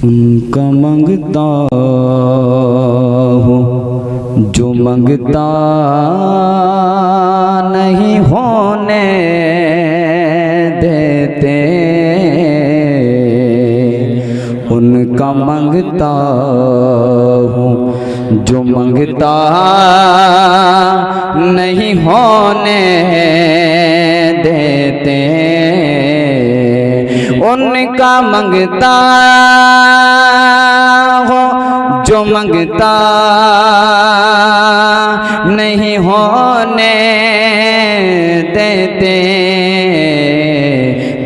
उनका मंगता हूँ जो मंगता नहीं होने देते, उनका मंगता हूँ जो मंगता नहीं होने देते, उनका मंगता हो जो मंगता नहीं होने देते,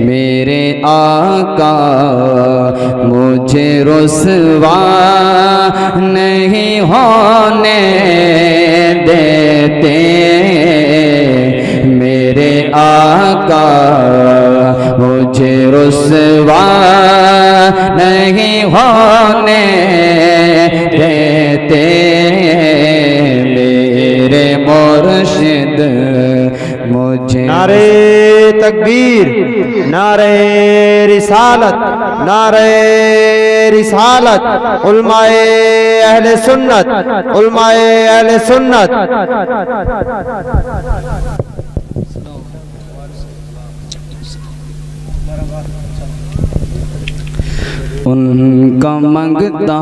मेरे आका मुझे रुसवा नहीं होने देते, मेरे आका मुझे रुसवा नहीं होने देते, मेरे मुर्शिद मुझे। नारे तकबीर, नारे रिसालत, नारे रिसालत, उलमाए अहले सुन्नत, उलमाए अहले सुन्नत। उनका मंगता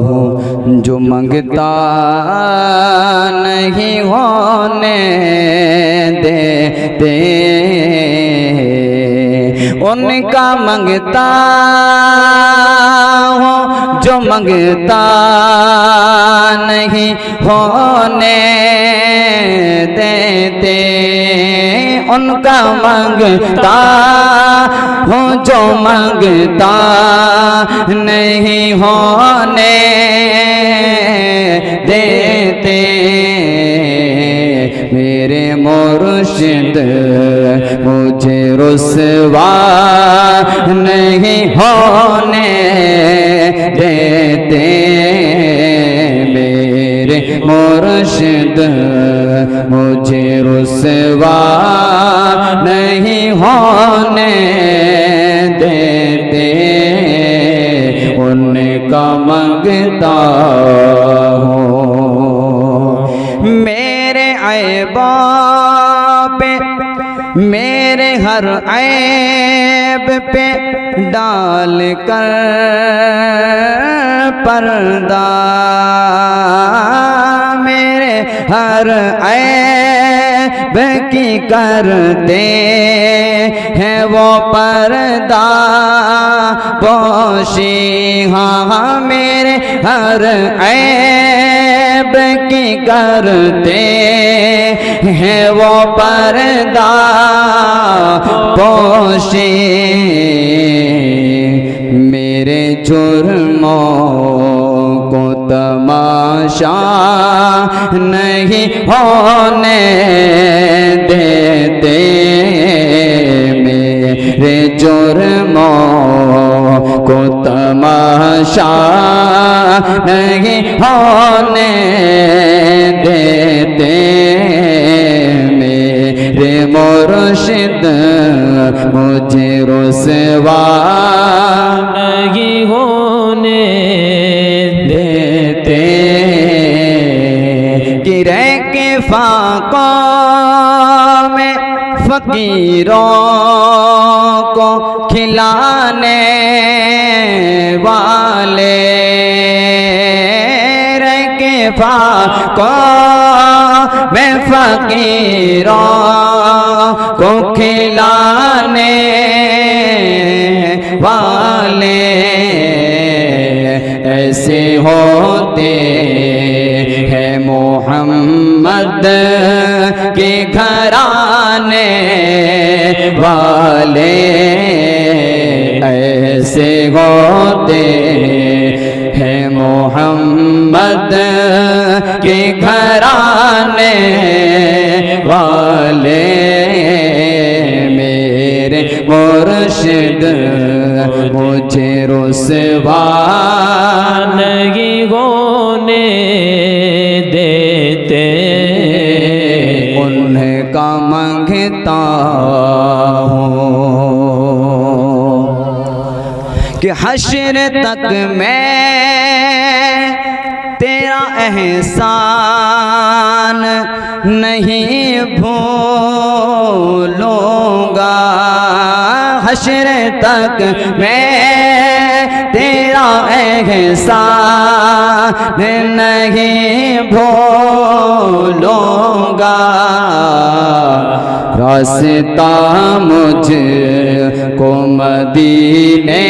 हूँ जो मंगता नहीं होने देते, उनका मंगता हूँ जो मंगता नहीं होने देते, उनका मंगता हूँ जो मंगता नहीं होने देते, मेरे मुर्शिद मुझे रुसवा नहीं होने देते, मेरे मुर्शिद मुझे रुसवा नहीं होने देते, उनका मंगता हूँ मेरे ऐबा पे, मेरे हर ऐब पे डाल कर पर्दा, मेरे हर ऐब की करते हैं वो पर्दा पोशी, हाँ मेरे हर ऐब की करते हैं वो पर्दा पोशी, मेरे जुर्मों को तमाशा नहीं होने देते, मेरे जुर्मों को तमाशा नहीं होने देते, मेरे मुर्शिद मुझे रुसवा नहीं होने देते, गिरे के फाकों में फकीरों को खिलाने वाले, रे के फाकों में फकीरों को खिलाने वाले, ऐसे होते हैं मोहम्मद के घराने वाले, ऐसे होते हैं मोहम्मद के घराने वाले, मेरे मुर्शिद मुझे रुसवा नहीं होने देते, उनका मंगता हूँ कि हश्र तक मैं तेरा एहसान नहीं भूलूंगा, हश्र तक मैं तेरा एहसान नहीं भूलूंगा। रास्ता मुझको मदीने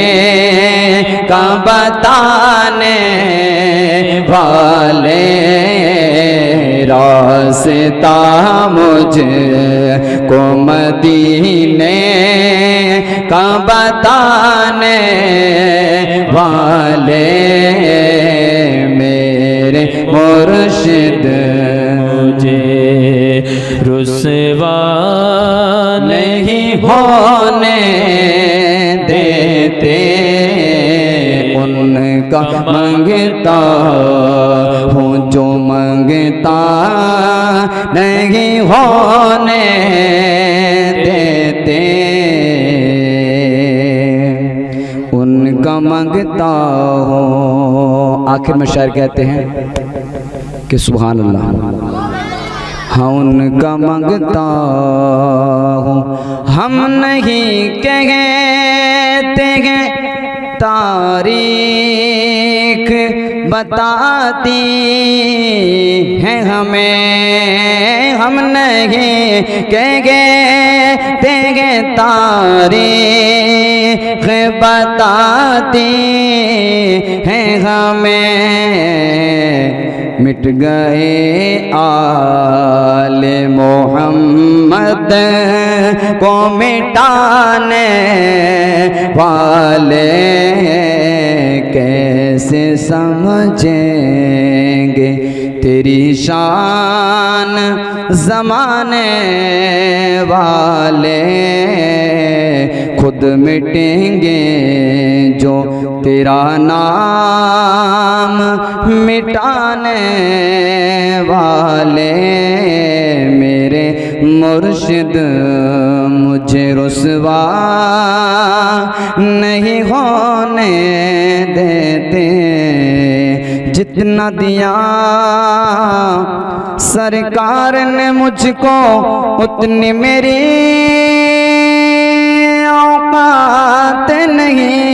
का बताने वाले, रास्ता मुझको मदीने का बताने वाले, मेरे मुर्शिद मुझे रुसवा नहीं होने देते, उनका मंगता हूँ जो मंगता नहीं होने देते, उनका मंगता हूँ। आखिर में शायर कहते हैं कि सुभान अल्लाह, हाँ उनका मंगता हूँ। हम नहीं कहते हैं तारीख बताती है हमें, हम नहीं कहते हैं तारीख बताती है हमें, मिट गए आले मोहम्मद को मिटाने वाले, कैसे समझेंगे तेरी शान ज़माने वाले, खुद मिटेंगे जो तेरा नाम मिटाने वाले, मेरे मुर्शिद मुझे रुसवा नहीं होने देते, जितना दिया सरकार ने मुझको उतनी मेरी औकात नहीं,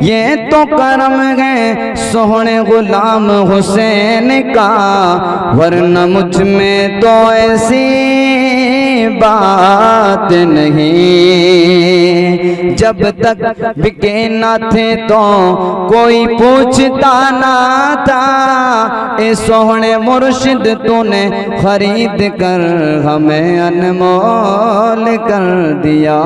ये तो करम है सोहने गुलाम हुसैन का, वरना मुझ में तो ऐसी बात नहीं। जब तक बिके ना थे तो कोई पूछता ना था, ए सोहने मुर्शिद तूने खरीद कर हमें अनमोल कर दिया।